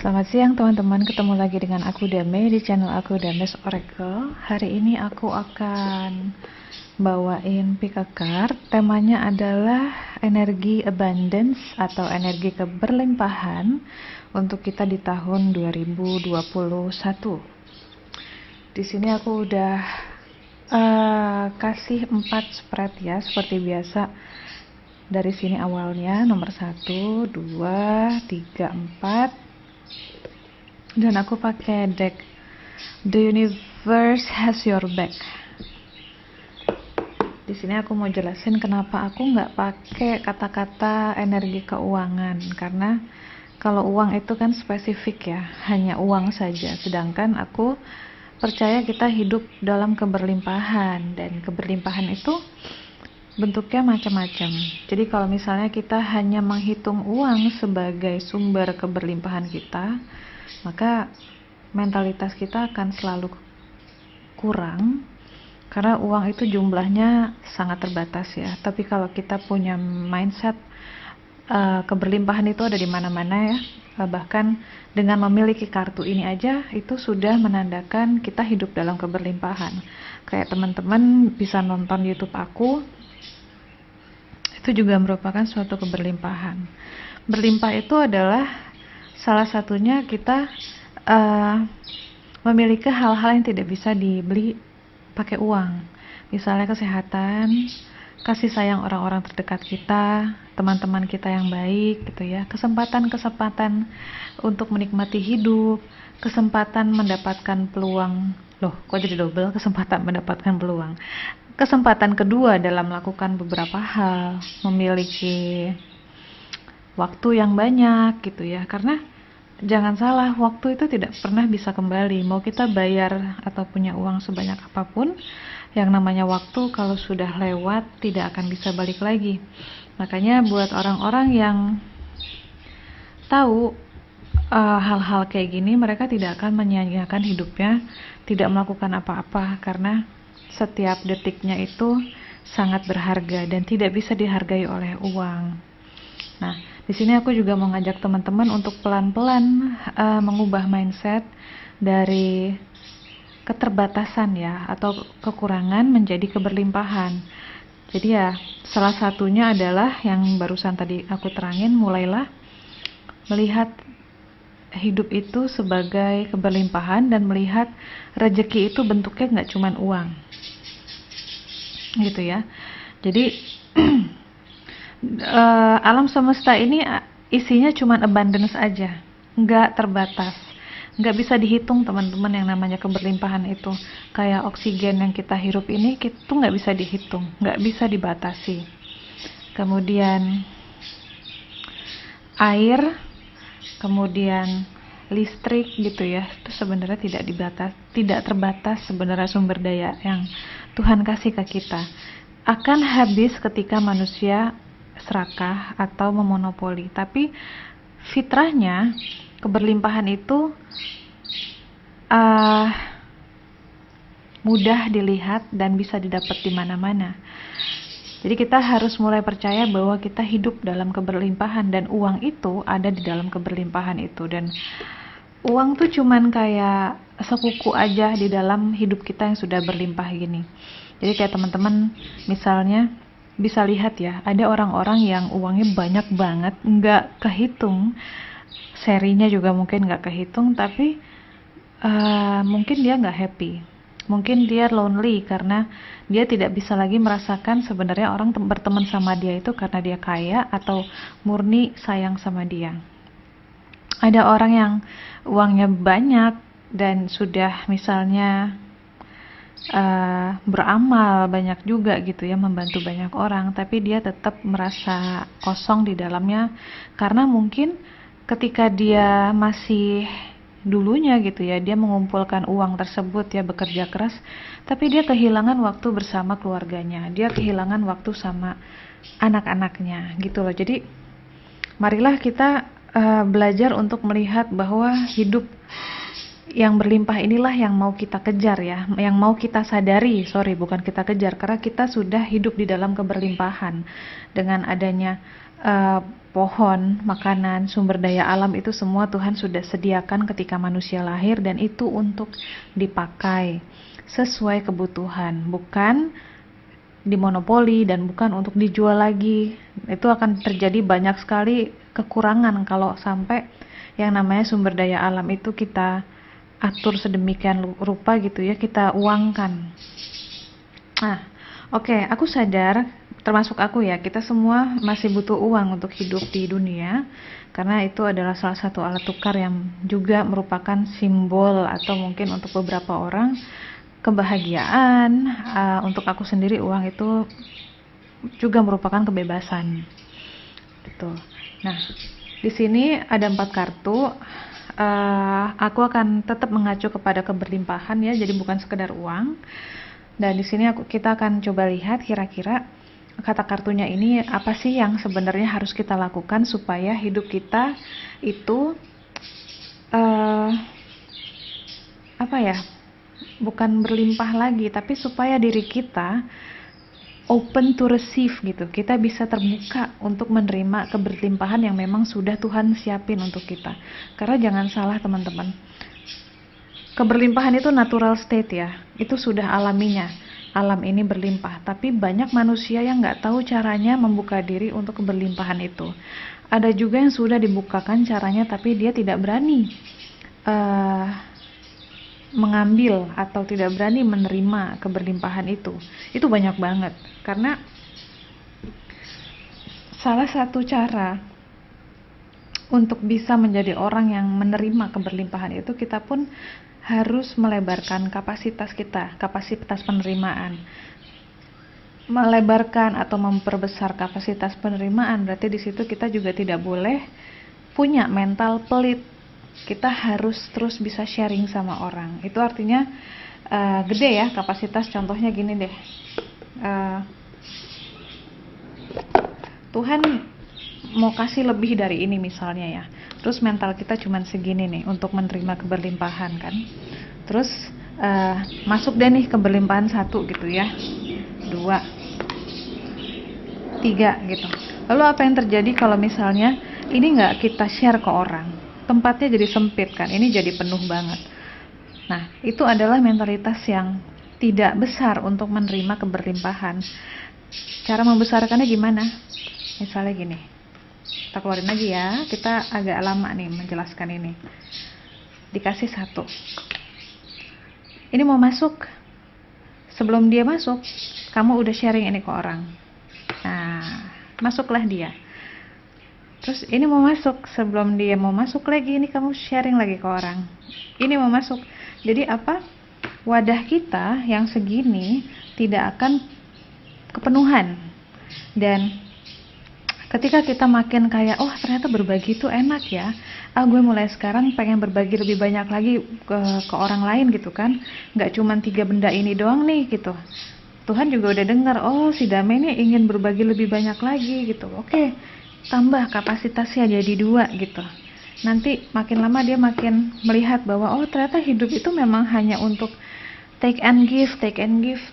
Selamat siang teman-teman, ketemu lagi dengan aku Dame di channel aku Dame's Oracle. Hari ini aku akan bawain pick a card. Temanya adalah energi abundance atau energi keberlimpahan untuk kita di tahun 2021. Di sini aku udah kasih 4 spread ya, seperti biasa. Dari sini awalnya nomor 1, 2, 3, 4. Dan aku pakai deck The Universe Has Your Back. Di sini aku mau jelasin kenapa aku nggak pakai kata-kata energi keuangan, karena kalau uang itu kan spesifik ya, hanya uang saja. Sedangkan aku percaya kita hidup dalam keberlimpahan, dan keberlimpahan itu bentuknya macam-macam. Jadi kalau misalnya kita hanya menghitung uang sebagai sumber keberlimpahan kita, maka mentalitas kita akan selalu kurang, karena uang itu jumlahnya sangat terbatas ya. Tapi kalau kita punya mindset keberlimpahan itu ada di mana-mana ya, bahkan dengan memiliki kartu ini aja itu sudah menandakan kita hidup dalam keberlimpahan. Kayak teman-teman bisa nonton YouTube aku, itu juga merupakan suatu keberlimpahan. Berlimpah itu adalah salah satunya kita memiliki hal-hal yang tidak bisa dibeli pakai uang. Misalnya kesehatan, kasih sayang orang-orang terdekat kita, teman-teman kita yang baik gitu ya. Kesempatan-kesempatan untuk menikmati hidup, kesempatan mendapatkan peluang. Loh, kok jadi double? Kesempatan mendapatkan peluang. Kesempatan kedua dalam melakukan beberapa hal, memiliki waktu yang banyak gitu ya. Karena jangan salah, waktu itu tidak pernah bisa kembali. Mau kita bayar atau punya uang sebanyak apapun, yang namanya waktu kalau sudah lewat tidak akan bisa balik lagi. Makanya buat orang-orang yang tahu hal-hal kayak gini, mereka tidak akan menyia-nyiakan hidupnya, tidak melakukan apa-apa, karena setiap detiknya itu sangat berharga dan tidak bisa dihargai oleh uang. Nah, di sini aku juga mau ngajak teman-teman untuk pelan-pelan mengubah mindset dari keterbatasan ya, atau kekurangan menjadi keberlimpahan. Jadi ya, salah satunya adalah yang barusan tadi aku terangin, mulailah melihat hidup itu sebagai keberlimpahan dan melihat rezeki itu bentuknya nggak cuma uang. Gitu ya. Jadi alam semesta ini isinya cuma abundance aja, nggak terbatas, nggak bisa dihitung teman-teman. Yang namanya keberlimpahan itu kayak oksigen yang kita hirup ini, itu nggak bisa dihitung, nggak bisa dibatasi. Kemudian air, kemudian listrik gitu ya, itu sebenarnya tidak terbatas sebenarnya sumber daya yang Tuhan kasih ke kita. Akan habis ketika manusia serakah atau memonopoli. Tapi fitrahnya keberlimpahan itu mudah dilihat dan bisa didapat di mana-mana. Jadi kita harus mulai percaya bahwa kita hidup dalam keberlimpahan, dan uang itu ada di dalam keberlimpahan itu. Dan uang tuh cuman kayak sekuku aja di dalam hidup kita yang sudah berlimpah gini. Jadi kayak teman-teman misalnya bisa lihat ya, ada orang-orang yang uangnya banyak banget, nggak kehitung, serinya juga mungkin nggak kehitung, tapi mungkin dia nggak happy, mungkin dia lonely karena dia tidak bisa lagi merasakan sebenarnya orang berteman sama dia itu karena dia kaya atau murni sayang sama dia. Ada orang yang uangnya banyak dan sudah misalnya beramal banyak juga gitu ya, membantu banyak orang, tapi dia tetap merasa kosong di dalamnya, karena mungkin ketika dia masih dulunya gitu ya, dia mengumpulkan uang tersebut ya, bekerja keras, tapi dia kehilangan waktu bersama keluarganya, dia kehilangan waktu sama anak-anaknya gitu loh. Jadi marilah kita belajar untuk melihat bahwa hidup yang berlimpah inilah yang mau kita kejar ya, yang mau kita sadari, bukan kita kejar, karena kita sudah hidup di dalam keberlimpahan. Dengan adanya eh, pohon, makanan, sumber daya alam itu semua Tuhan sudah sediakan ketika manusia lahir, dan itu untuk dipakai sesuai kebutuhan, bukan dimonopoli dan bukan untuk dijual lagi. Itu akan terjadi banyak sekali kekurangan kalau sampai yang namanya sumber daya alam itu kita atur sedemikian rupa gitu ya, kita uangkan. Nah, oke, aku sadar, termasuk aku ya, kita semua masih butuh uang untuk hidup di dunia, karena itu adalah salah satu alat tukar yang juga merupakan simbol atau mungkin untuk beberapa orang kebahagiaan. Untuk aku sendiri uang itu juga merupakan kebebasan gitu. Nah, di sini ada 4 kartu. Aku akan tetap mengacu kepada keberlimpahan ya, jadi bukan sekedar uang. Dan di sini kita akan coba lihat kira-kira kata kartunya ini apa sih yang sebenarnya harus kita lakukan supaya hidup kita itu apa ya, bukan berlimpah lagi, tapi supaya diri kita open to receive gitu. Kita bisa terbuka untuk menerima keberlimpahan yang memang sudah Tuhan siapin untuk kita. Karena jangan salah teman-teman, keberlimpahan itu natural state ya, itu sudah alaminya. Alam ini berlimpah, tapi banyak manusia yang nggak tahu caranya membuka diri untuk keberlimpahan itu. Ada juga yang sudah dibukakan caranya, tapi dia tidak berani mengambil atau tidak berani menerima keberlimpahan itu. Itu banyak banget, karena salah satu cara untuk bisa menjadi orang yang menerima keberlimpahan itu, kita pun harus melebarkan kapasitas kita, kapasitas penerimaan. Melebarkan atau memperbesar kapasitas penerimaan berarti di situ kita juga tidak boleh punya mental pelit. Kita harus terus bisa sharing sama orang. Itu artinya gede ya kapasitas. Contohnya gini deh, Tuhan mau kasih lebih dari ini misalnya ya, terus mental kita cuman segini nih untuk menerima keberlimpahan kan. Terus masuk deh nih keberlimpahan 1 gitu ya, 2, 3 gitu. Lalu apa yang terjadi kalau misalnya ini nggak kita share ke orang? Tempatnya jadi sempit kan, ini jadi penuh banget. Nah, itu adalah mentalitas yang tidak besar untuk menerima keberlimpahan. Cara membesarkannya gimana? Misalnya gini, kita keluarin lagi ya, kita agak lama nih menjelaskan ini. Dikasih 1, ini mau masuk. Sebelum dia masuk, kamu udah sharing ini ke orang. Nah, masuklah dia. Terus ini mau masuk, sebelum dia mau masuk lagi, ini kamu sharing lagi ke orang. Ini mau masuk. Jadi apa? Wadah kita yang segini tidak akan kepenuhan. Dan ketika kita makin kayak, oh ternyata berbagi itu enak ya, gue mulai sekarang pengen berbagi lebih banyak lagi ke orang lain gitu kan, nggak cuma 3 benda ini doang nih gitu. Tuhan juga udah dengar, oh si Damai ini ingin berbagi lebih banyak lagi gitu. Oke, tambah kapasitasnya jadi 2 gitu. Nanti makin lama dia makin melihat bahwa oh ternyata hidup itu memang hanya untuk take and give,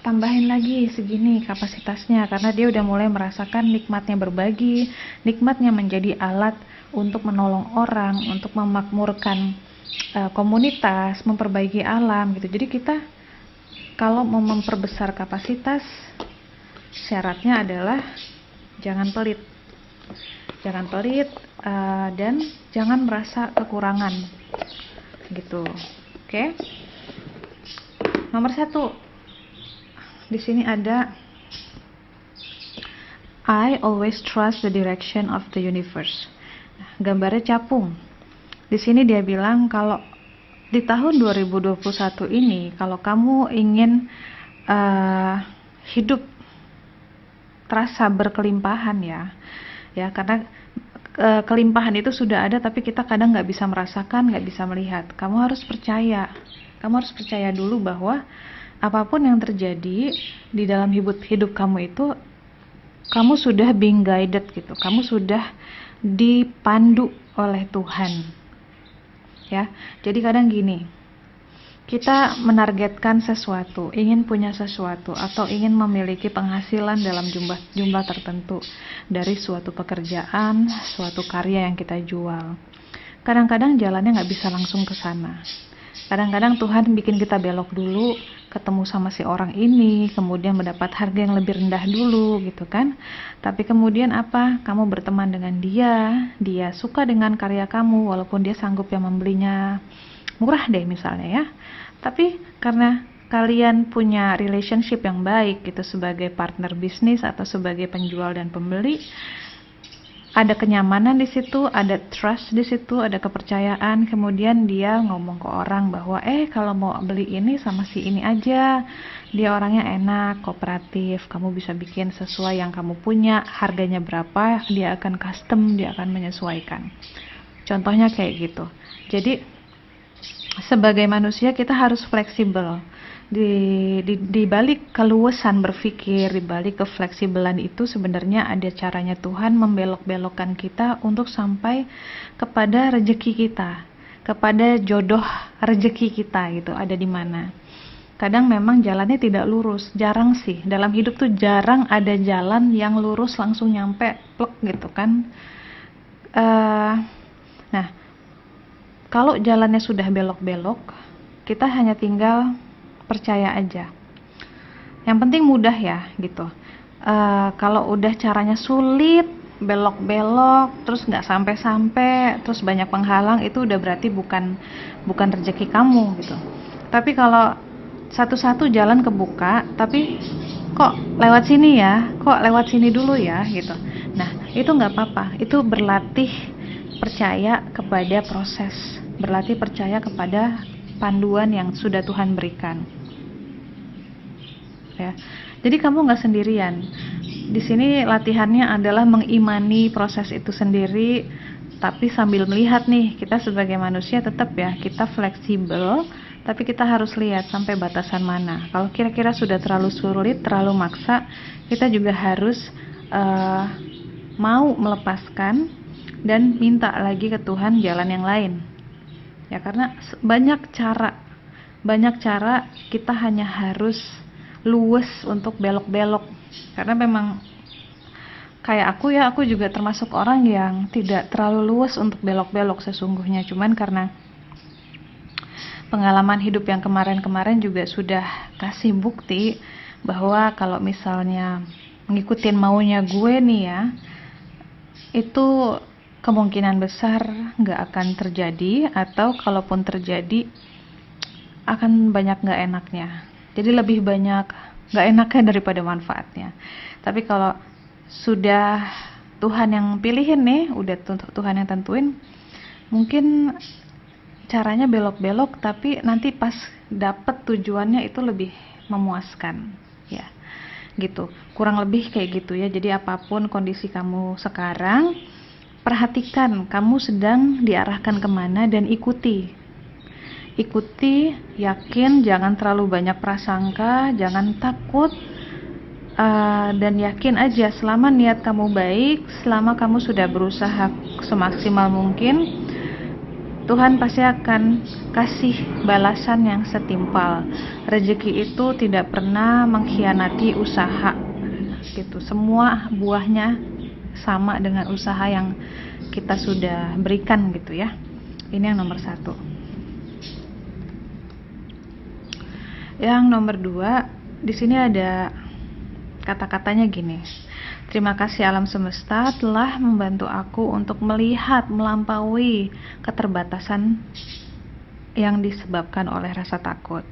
tambahin lagi segini kapasitasnya, karena dia udah mulai merasakan nikmatnya berbagi, nikmatnya menjadi alat untuk menolong orang, untuk memakmurkan komunitas, memperbaiki alam gitu. Jadi kita kalau mau memperbesar kapasitas, syaratnya adalah jangan pelit, dan jangan merasa kekurangan gitu. Oke? Nomor 1, di sini ada I always trust the direction of the universe. Gambarnya capung. Di sini dia bilang kalau di tahun 2021 ini, kalau kamu ingin hidup terasa berkelimpahan ya karena kelimpahan itu sudah ada, tapi kita kadang nggak bisa merasakan, nggak bisa melihat. Kamu harus percaya dulu bahwa apapun yang terjadi di dalam hidup kamu itu, kamu sudah being guided gitu, kamu sudah dipandu oleh Tuhan ya. Jadi kadang gini, kita menargetkan sesuatu, ingin punya sesuatu, atau ingin memiliki penghasilan dalam jumlah tertentu dari suatu pekerjaan, suatu karya yang kita jual. Kadang-kadang jalannya nggak bisa langsung ke sana. Kadang-kadang Tuhan bikin kita belok dulu, ketemu sama si orang ini, kemudian mendapat harga yang lebih rendah dulu, gitu kan. Tapi kemudian apa? Kamu berteman dengan dia suka dengan karya kamu, walaupun dia sanggup yang membelinya murah deh misalnya ya. Tapi karena kalian punya relationship yang baik gitu sebagai partner bisnis atau sebagai penjual dan pembeli, ada kenyamanan di situ, ada trust di situ, ada kepercayaan. Kemudian dia ngomong ke orang bahwa kalau mau beli ini sama si ini aja, dia orangnya enak, kooperatif, kamu bisa bikin sesuai yang kamu punya, harganya berapa, dia akan custom, dia akan menyesuaikan. Contohnya kayak gitu. Jadi sebagai manusia kita harus fleksibel. Di balik keluasan berpikir, di balik kefleksibelan itu sebenarnya ada caranya Tuhan membelok-belokkan kita untuk sampai kepada rezeki kita, kepada jodoh rezeki kita gitu, ada di mana. Kadang memang jalannya tidak lurus, jarang sih. Dalam hidup tuh jarang ada jalan yang lurus langsung nyampe plek gitu kan. Nah, kalau jalannya sudah belok-belok, kita hanya tinggal percaya aja. Yang penting mudah ya gitu. Kalau udah caranya sulit, belok-belok, terus nggak sampai-sampai, terus banyak penghalang, itu udah berarti bukan rezeki kamu gitu. Tapi kalau satu-satu jalan kebuka, tapi kok lewat sini ya, kok lewat sini dulu ya gitu. Nah itu nggak apa-apa, itu berlatih percaya kepada proses, berlatih percaya kepada panduan yang sudah Tuhan berikan. Ya, jadi kamu nggak sendirian. Di sini latihannya adalah mengimani proses itu sendiri, tapi sambil melihat nih, kita sebagai manusia tetap ya, kita fleksibel, tapi kita harus lihat sampai batasan mana. Kalau kira-kira sudah terlalu sulit, terlalu maksa, kita juga harus mau melepaskan dan minta lagi ke Tuhan jalan yang lain. Ya, karena banyak cara kita hanya harus luwes untuk belok-belok. Karena memang kayak aku juga termasuk orang yang tidak terlalu luwes untuk belok-belok sesungguhnya. Cuman karena pengalaman hidup yang kemarin-kemarin juga sudah kasih bukti bahwa kalau misalnya ngikutin maunya gue nih ya, itu kemungkinan besar nggak akan terjadi, atau kalaupun terjadi akan banyak nggak enaknya. Jadi lebih banyak nggak enaknya daripada manfaatnya. Tapi kalau sudah Tuhan yang pilihin nih, udah Tuhan yang tentuin, mungkin caranya belok-belok, tapi nanti pas dapet tujuannya itu lebih memuaskan ya gitu, kurang lebih kayak gitu ya. Jadi apapun kondisi kamu sekarang, perhatikan kamu sedang diarahkan kemana dan ikuti, yakin, jangan terlalu banyak prasangka, jangan takut, dan yakin aja selama niat kamu baik, selama kamu sudah berusaha semaksimal mungkin, Tuhan pasti akan kasih balasan yang setimpal. Rezeki itu tidak pernah mengkhianati usaha gitu. Semua buahnya sama dengan usaha yang kita sudah berikan gitu ya. Ini yang nomor 1. Yang nomor 2, di sini ada kata-katanya gini. Terima kasih alam semesta telah membantu aku untuk melihat melampaui keterbatasan yang disebabkan oleh rasa takut.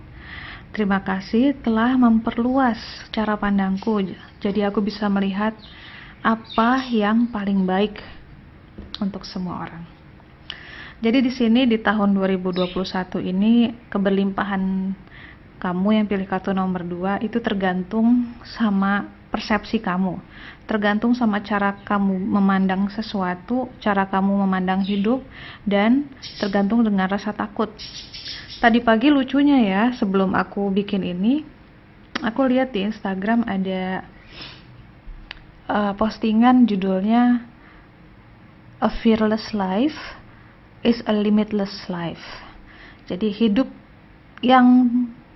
Terima kasih telah memperluas cara pandangku, jadi aku bisa melihat apa yang paling baik untuk semua orang. Jadi di sini di tahun 2021 ini, keberlimpahan kamu yang pilih kartu nomor 2 itu tergantung sama persepsi kamu, tergantung sama cara kamu memandang sesuatu, cara kamu memandang hidup, dan tergantung dengan rasa takut. Tadi pagi lucunya ya, sebelum aku bikin ini, aku lihat di Instagram ada postingan judulnya A Fearless Life is a Limitless Life. Jadi hidup yang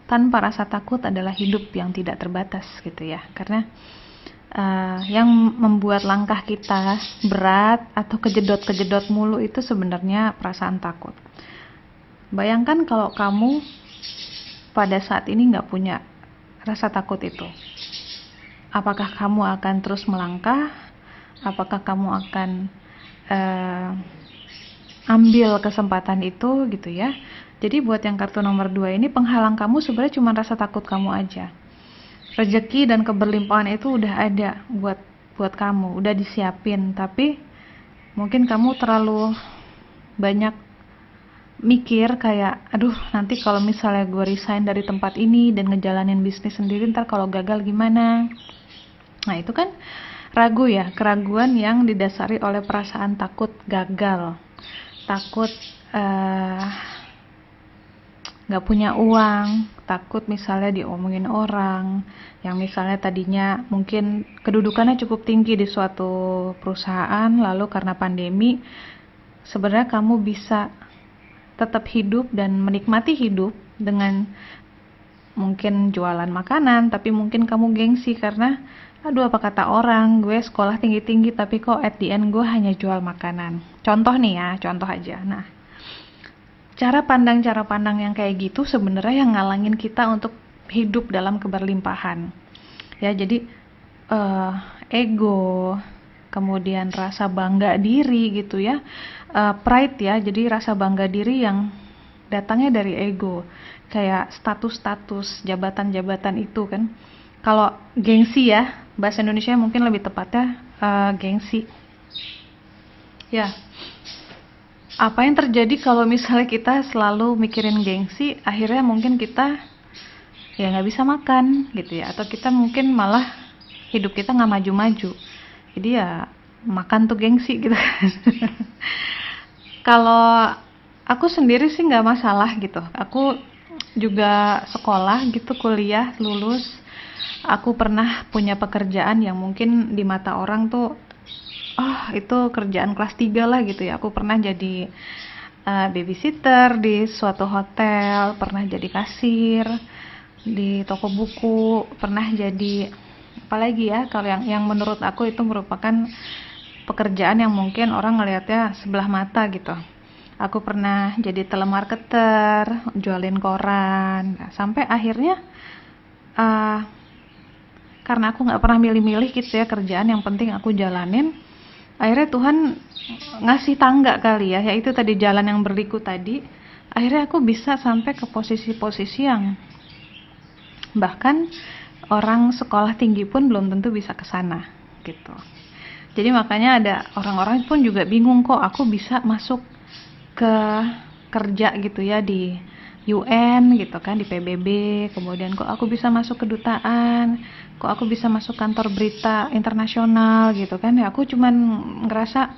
tanpa rasa takut adalah hidup yang tidak terbatas gitu ya. Karena yang membuat langkah kita berat atau kejedot-kejedot mulu itu sebenarnya perasaan takut. Bayangkan kalau kamu pada saat ini nggak punya rasa takut itu. Apakah kamu akan terus melangkah? Apakah kamu akan ambil kesempatan itu gitu ya. Jadi buat yang kartu nomor 2 ini, penghalang kamu sebenarnya cuma rasa takut kamu aja. Rezeki dan keberlimpahan itu udah ada buat kamu, udah disiapin, tapi mungkin kamu terlalu banyak mikir kayak, aduh nanti kalau misalnya gue resign dari tempat ini dan ngejalanin bisnis sendiri, ntar kalau gagal gimana. Nah itu kan ragu ya, keraguan yang didasari oleh perasaan takut gagal, takut nggak punya uang, takut misalnya diomongin orang yang misalnya tadinya mungkin kedudukannya cukup tinggi di suatu perusahaan, lalu karena pandemi sebenarnya kamu bisa tetap hidup dan menikmati hidup dengan mungkin jualan makanan, tapi mungkin kamu gengsi karena aduh apa kata orang, gue sekolah tinggi-tinggi tapi kok at the end gue hanya jual makanan. Contoh nih ya, contoh aja. Nah, cara pandang yang kayak gitu sebenarnya yang ngalangin kita untuk hidup dalam keberlimpahan. Ya, jadi ego, kemudian rasa bangga diri gitu ya. Pride ya, jadi rasa bangga diri yang datangnya dari ego. Kayak status-status, jabatan-jabatan itu kan. Kalau gengsi ya, bahasa Indonesia mungkin lebih tepatnya gengsi. Ya. Apa yang terjadi kalau misalnya kita selalu mikirin gengsi, akhirnya mungkin kita ya nggak bisa makan gitu ya, atau kita mungkin malah hidup kita nggak maju-maju. Jadi ya makan tuh gengsi gitu kan. Kalau aku sendiri sih nggak masalah gitu. Aku juga sekolah gitu, kuliah, lulus. Aku pernah punya pekerjaan yang mungkin di mata orang tuh itu kerjaan kelas 3 lah gitu ya. Aku pernah jadi babysitter di suatu hotel, pernah jadi kasir di toko buku, pernah jadi apalagi ya, kalau yang menurut aku itu merupakan pekerjaan yang mungkin orang ngelihatnya sebelah mata gitu. Aku pernah jadi telemarketer, jualin koran, sampai akhirnya karena aku nggak pernah milih-milih gitu ya kerjaan, yang penting aku jalanin. Akhirnya Tuhan ngasih tangga kali ya, yaitu tadi jalan yang berliku tadi. Akhirnya aku bisa sampai ke posisi-posisi yang bahkan orang sekolah tinggi pun belum tentu bisa ke sana gitu. Jadi makanya ada orang-orang pun juga bingung, kok aku bisa masuk ke kerja gitu ya di UN gitu kan, di PBB, kemudian kok aku bisa masuk kedutaan, kok aku bisa masuk kantor berita internasional gitu kan. Ya aku cuman ngerasa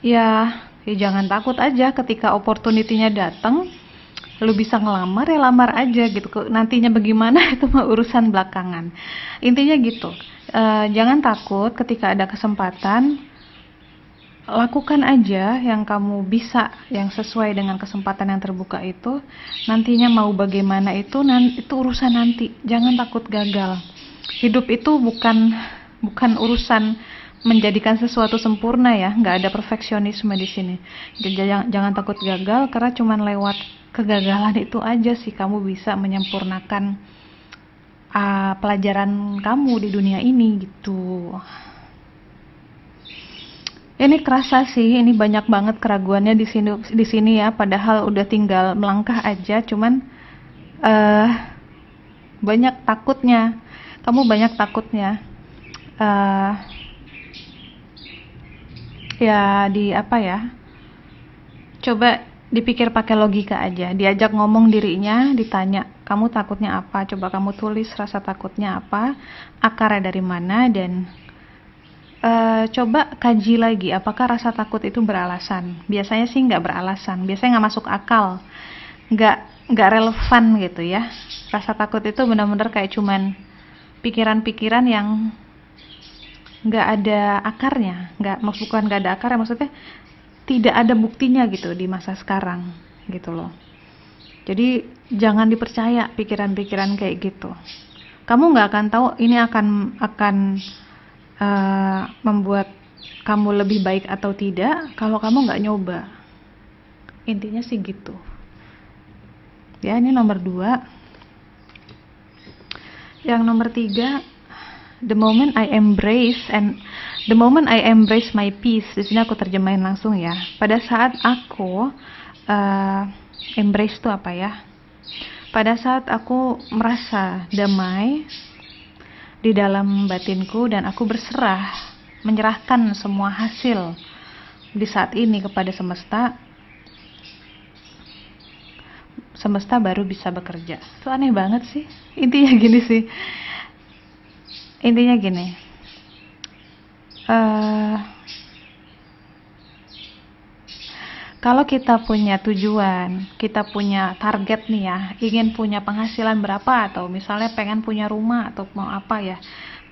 ya jangan takut aja, ketika opportunity-nya datang lu bisa ngelamar ya lamar aja gitu. Nantinya bagaimana itu mah urusan belakangan. Intinya gitu. Jangan takut ketika ada kesempatan, lakukan aja yang kamu bisa, yang sesuai dengan kesempatan yang terbuka itu. Nantinya mau bagaimana itu urusan nanti. Jangan takut gagal. Hidup itu bukan urusan menjadikan sesuatu sempurna ya. Nggak ada perfeksionisme di sini. Jangan takut gagal, karena cuman lewat kegagalan itu aja sih kamu bisa menyempurnakan pelajaran kamu di dunia ini gitu. Ini kerasa sih, ini banyak banget keraguannya di sini ya, padahal udah tinggal melangkah aja, cuman banyak takutnya. Kamu banyak takutnya. Ya di apa ya? Coba dipikir pakai logika aja. Diajak ngomong dirinya, ditanya, kamu takutnya apa? Coba kamu tulis rasa takutnya apa, akarnya dari mana, dan coba kaji lagi apakah rasa takut itu beralasan. Biasanya sih nggak beralasan, biasanya nggak masuk akal, nggak relevan gitu ya. Rasa takut itu benar-benar kayak cuman pikiran-pikiran yang nggak ada akarnya, bukan nggak ada akarnya, maksudnya tidak ada buktinya gitu di masa sekarang gitu loh. Jadi jangan dipercaya pikiran-pikiran kayak gitu. Kamu nggak akan tahu ini akan membuat kamu lebih baik atau tidak kalau kamu nggak nyoba. Intinya sih gitu. Ya, ini nomor 2. Yang nomor 3, the moment I embrace my peace. Di sini aku terjemahin langsung ya. Pada saat aku embrace itu apa ya? Pada saat aku merasa damai di dalam batinku dan aku berserah, menyerahkan semua hasil di saat ini kepada semesta, semesta baru bisa bekerja. Itu aneh banget sih. Intinya gini sih. Intinya gini. Kalau kita punya tujuan, kita punya target nih ya, ingin punya penghasilan berapa, atau misalnya pengen punya rumah, atau mau apa ya,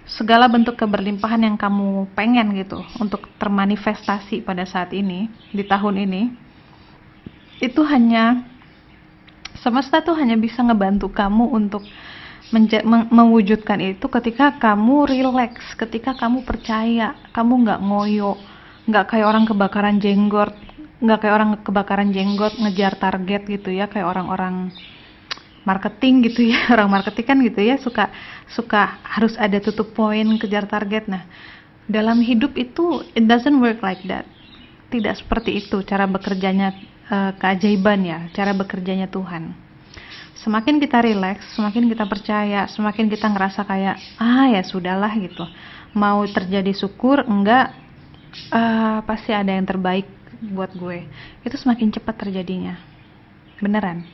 segala bentuk keberlimpahan yang kamu pengen gitu, untuk termanifestasi pada saat ini, di tahun ini, itu hanya, semesta tuh hanya bisa ngebantu kamu untuk mewujudkan itu ketika kamu rileks, ketika kamu percaya, kamu nggak ngoyo, nggak kayak orang kebakaran jenggot, ngejar target gitu ya, kayak orang-orang marketing gitu ya. Orang marketing kan gitu ya, suka harus ada tutup poin, kejar target. Nah, dalam hidup itu it doesn't work like that. Tidak seperti itu cara bekerjanya keajaiban ya, cara bekerjanya Tuhan. Semakin kita rileks, semakin kita percaya, semakin kita ngerasa kayak ya sudahlah gitu, mau terjadi syukur enggak, pasti ada yang terbaik buat gue, itu semakin cepat terjadinya, beneran.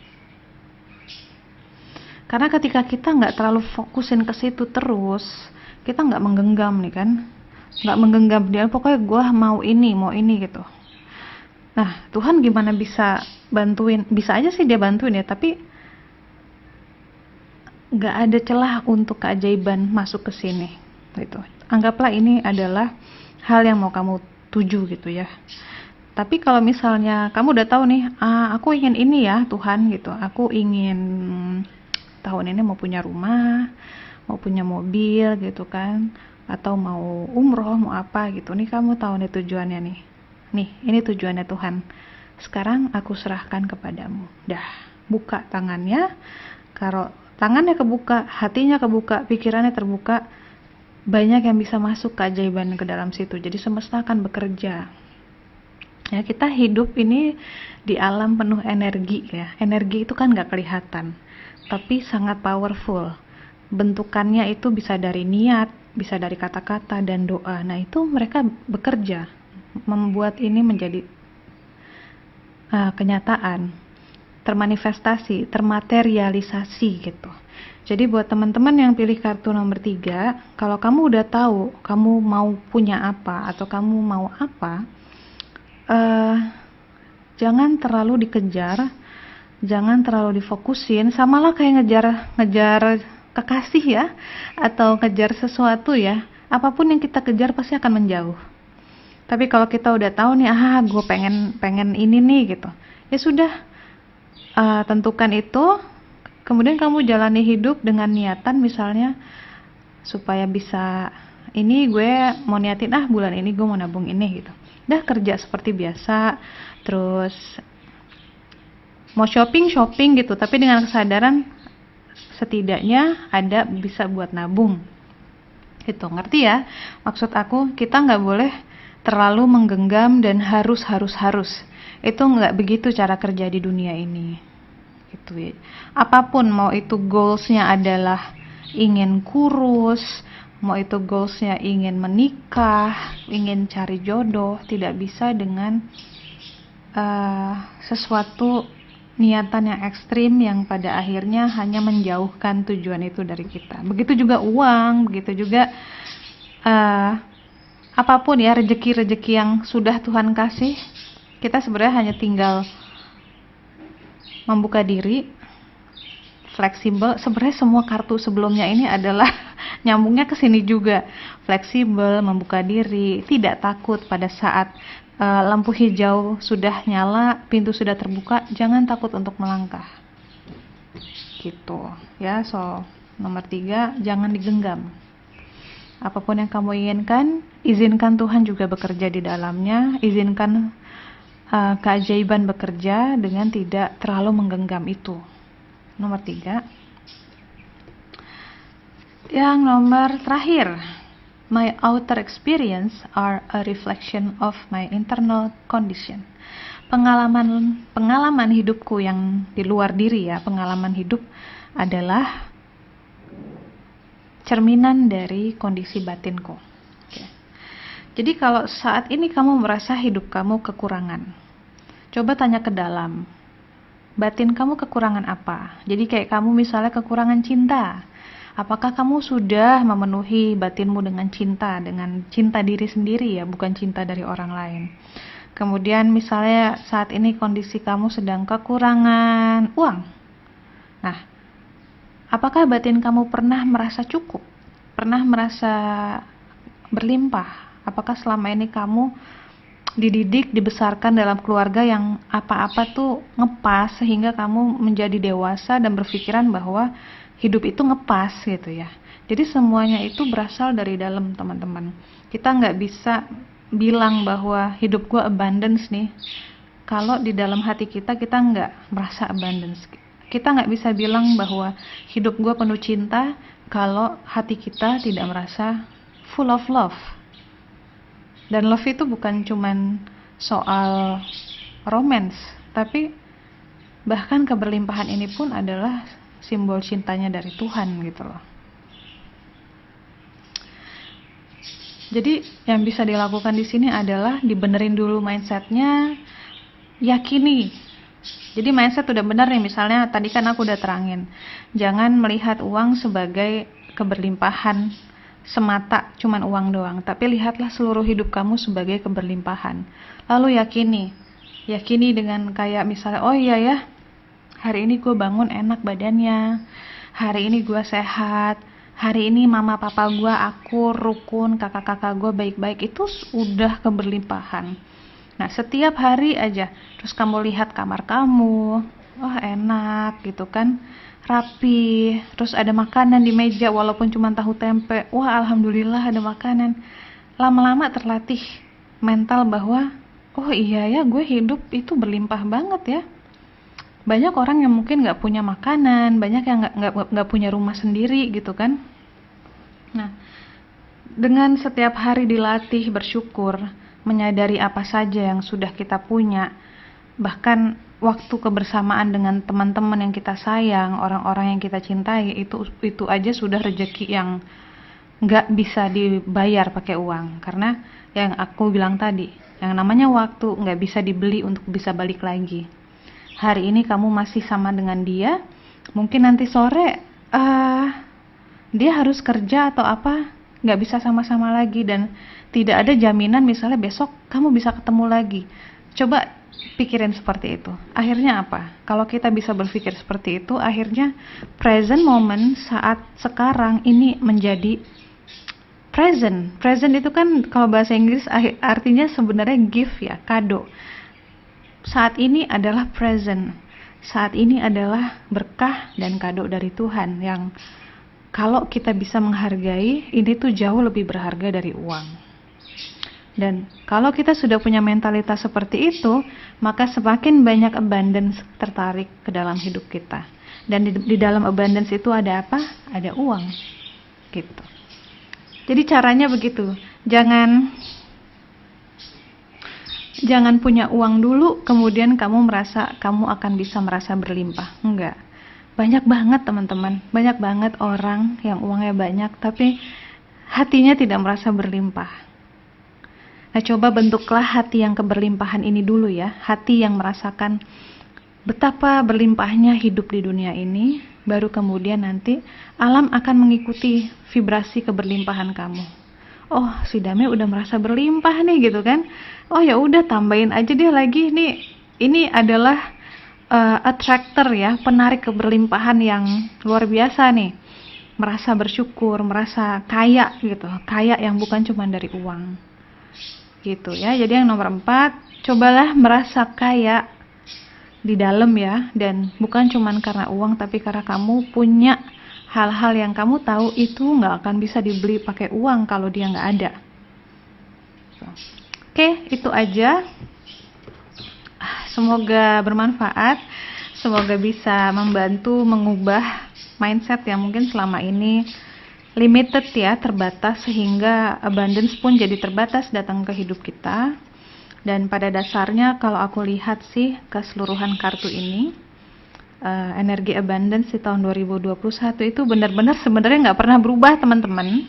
Karena ketika kita nggak terlalu fokusin ke situ terus, kita nggak menggenggam nih kan, nggak menggenggam dia, pokoknya gue mau ini gitu. Nah, Tuhan gimana bisa bantuin? Bisa aja sih dia bantuin ya, tapi nggak ada celah untuk keajaiban masuk ke sini gitu. Anggaplah ini adalah hal yang mau kamu tuju gitu ya. Tapi kalau misalnya kamu udah tahu nih, aku ingin ini ya Tuhan gitu, aku ingin tahun ini mau punya rumah, mau punya mobil gitu kan, atau mau umroh, mau apa gitu. Nih kamu tahu nih tujuannya nih. Nih, ini tujuannya Tuhan. Sekarang aku serahkan kepadamu. Dah, buka tangannya. Kalau tangannya kebuka, hatinya kebuka, pikirannya terbuka, banyak yang bisa masuk keajaiban ke dalam situ. Jadi semesta akan bekerja. Ya, kita hidup ini di alam penuh energi ya. Energi itu kan nggak kelihatan, tapi sangat powerful. Bentukannya itu bisa dari niat, bisa dari kata-kata dan doa. Nah, itu mereka bekerja membuat ini menjadi kenyataan, termanifestasi, termaterialisasi gitu. Jadi buat teman-teman yang pilih kartu nomor 3, kalau kamu udah tahu kamu mau punya apa atau kamu mau apa, jangan terlalu dikejar, jangan terlalu difokusin, samalah kayak ngejar kekasih ya, atau ngejar sesuatu ya. Apapun yang kita kejar pasti akan menjauh. Tapi kalau kita udah tahu nih, gue pengen ini nih gitu, ya sudah, tentukan itu, kemudian kamu jalani hidup dengan niatan misalnya supaya bisa ini, gue mau niatin bulan ini gue mau nabung ini gitu. Dah kerja seperti biasa, terus mau shopping gitu, tapi dengan kesadaran setidaknya ada bisa buat nabung gitu. Ngerti ya maksud aku? Kita nggak boleh terlalu menggenggam dan harus itu nggak begitu cara kerja di dunia ini gitu ya. Apapun, mau itu goalsnya adalah ingin kurus, mau itu goalsnya ingin menikah, ingin cari jodoh, tidak bisa dengan sesuatu niatan yang ekstrim yang pada akhirnya hanya menjauhkan tujuan itu dari kita. Begitu juga uang, begitu juga apapun ya, rezeki yang sudah Tuhan kasih, kita sebenarnya hanya tinggal membuka diri, fleksibel. Sebenarnya semua kartu sebelumnya ini adalah nyambungnya ke sini juga. Fleksibel, membuka diri, tidak takut pada saat lampu hijau sudah nyala, pintu sudah terbuka, jangan takut untuk melangkah. gitu ya. So nomor 3, jangan digenggam. Apapun yang kamu inginkan, izinkan Tuhan juga bekerja di dalamnya, izinkan keajaiban bekerja dengan tidak terlalu menggenggam itu. Nomor 3. Yang nomor terakhir, my outer experience are a reflection of my internal condition. Pengalaman hidupku yang di luar diri ya, pengalaman hidup adalah cerminan dari kondisi batinku. Oke. Jadi kalau saat ini kamu merasa hidup kamu kekurangan, coba tanya ke dalam, batin kamu kekurangan apa? Jadi kayak kamu misalnya kekurangan cinta, apakah kamu sudah memenuhi batinmu dengan cinta diri sendiri ya, bukan cinta dari orang lain. Kemudian misalnya saat ini kondisi kamu sedang kekurangan uang. Nah, apakah batin kamu pernah merasa cukup? Pernah merasa berlimpah? Apakah selama ini kamu dididik, dibesarkan dalam keluarga yang apa-apa tuh ngepas sehingga kamu menjadi dewasa dan berpikiran bahwa hidup itu ngepas gitu ya. Jadi semuanya itu berasal dari dalam, teman-teman. Kita nggak bisa bilang bahwa hidup gue abundance nih kalau di dalam hati kita nggak merasa abundance. Kita nggak bisa bilang bahwa hidup gue penuh cinta kalau hati kita tidak merasa full of love. Dan love itu bukan cuman soal romance, tapi bahkan keberlimpahan ini pun adalah simbol cintanya dari Tuhan gitu loh. Jadi yang bisa dilakukan di sini adalah dibenerin dulu mindsetnya, yakini. Jadi mindset udah bener nih, misalnya tadi kan aku udah terangin, jangan melihat uang sebagai keberlimpahan semata, cuman uang doang, tapi lihatlah seluruh hidup kamu sebagai keberlimpahan. Lalu yakini dengan kayak misalnya, oh iya ya, hari ini gue bangun enak badannya, hari ini gue sehat, hari ini mama papa gue akur, rukun, kakak-kakak gue baik-baik, itu udah keberlimpahan. Nah setiap hari aja, terus kamu lihat kamar kamu, wah enak gitu kan, rapi, terus ada makanan di meja walaupun cuma tahu tempe, wah alhamdulillah ada makanan. Lama-lama terlatih mental bahwa, oh iya ya gue hidup itu berlimpah banget ya. Banyak orang yang mungkin nggak punya makanan, banyak yang nggak punya rumah sendiri gitu kan. Nah, dengan setiap hari dilatih bersyukur, menyadari apa saja yang sudah kita punya, bahkan waktu kebersamaan dengan teman-teman yang kita sayang, orang-orang yang kita cintai, itu aja sudah rezeki yang nggak bisa dibayar pakai uang. Karena yang aku bilang tadi, yang namanya waktu nggak bisa dibeli untuk bisa balik lagi. Hari ini kamu masih sama dengan dia, mungkin nanti sore dia harus kerja atau apa, nggak bisa sama-sama lagi, dan tidak ada jaminan misalnya besok kamu bisa ketemu lagi. Coba pikirin seperti itu. Akhirnya apa? Kalau kita bisa berpikir seperti itu, akhirnya present moment saat sekarang ini menjadi present. Present itu kan kalau bahasa Inggris artinya sebenarnya gift ya, kado. Saat ini adalah present. Saat ini adalah berkah dan kado dari Tuhan yang kalau kita bisa menghargai, ini tuh jauh lebih berharga dari uang. Dan kalau kita sudah punya mentalitas seperti itu, maka semakin banyak abundance tertarik ke dalam hidup kita. Dan di dalam abundance itu ada apa? Ada uang. Gitu. Jadi caranya begitu. Jangan punya uang dulu, kemudian kamu akan bisa merasa berlimpah. Enggak. Banyak banget teman-teman, banyak banget orang yang uangnya banyak, tapi hatinya tidak merasa berlimpah. Nah, coba bentuklah hati yang keberlimpahan ini dulu ya. Hati yang merasakan betapa berlimpahnya hidup di dunia ini, baru kemudian nanti alam akan mengikuti vibrasi keberlimpahan kamu. Oh, si Dame udah merasa berlimpah nih gitu kan. Oh ya udah, tambahin aja deh lagi nih. Ini adalah attractor ya, penarik keberlimpahan yang luar biasa nih. Merasa bersyukur, merasa kaya gitu. Kaya yang bukan cuma dari uang. Gitu ya. Jadi yang nomor 4, cobalah merasa kaya di dalam ya, dan bukan cuman karena uang, tapi karena kamu punya hal-hal yang kamu tahu itu nggak akan bisa dibeli pakai uang kalau dia nggak ada. Oke, itu aja. Semoga bermanfaat, semoga bisa membantu mengubah mindset yang mungkin selama ini limited ya, terbatas, sehingga abundance pun jadi terbatas datang ke hidup kita. Dan pada dasarnya kalau aku lihat sih keseluruhan kartu ini, energi abundance di tahun 2021 itu benar-benar sebenarnya nggak pernah berubah, teman-teman.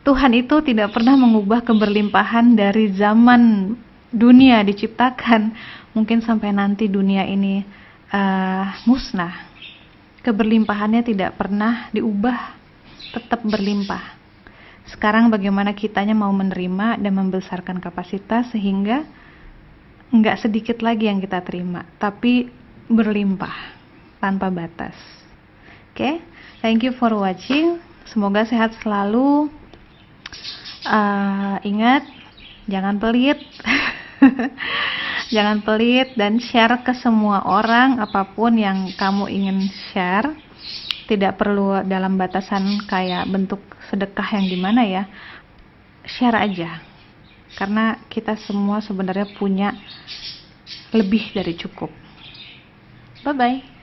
Tuhan itu tidak pernah mengubah keberlimpahan dari zaman dunia diciptakan, mungkin sampai nanti dunia ini musnah. Keberlimpahannya tidak pernah diubah, tetap berlimpah. Sekarang bagaimana kitanya mau menerima dan membesarkan kapasitas sehingga nggak sedikit lagi yang kita terima, tapi berlimpah tanpa batas. Oke, thank you for watching. Semoga sehat selalu. Ingat, jangan pelit. Jangan pelit dan share ke semua orang apapun yang kamu ingin share. Tidak perlu dalam batasan kayak bentuk sedekah yang gimana ya. Share aja. Karena kita semua sebenarnya punya lebih dari cukup. Bye bye.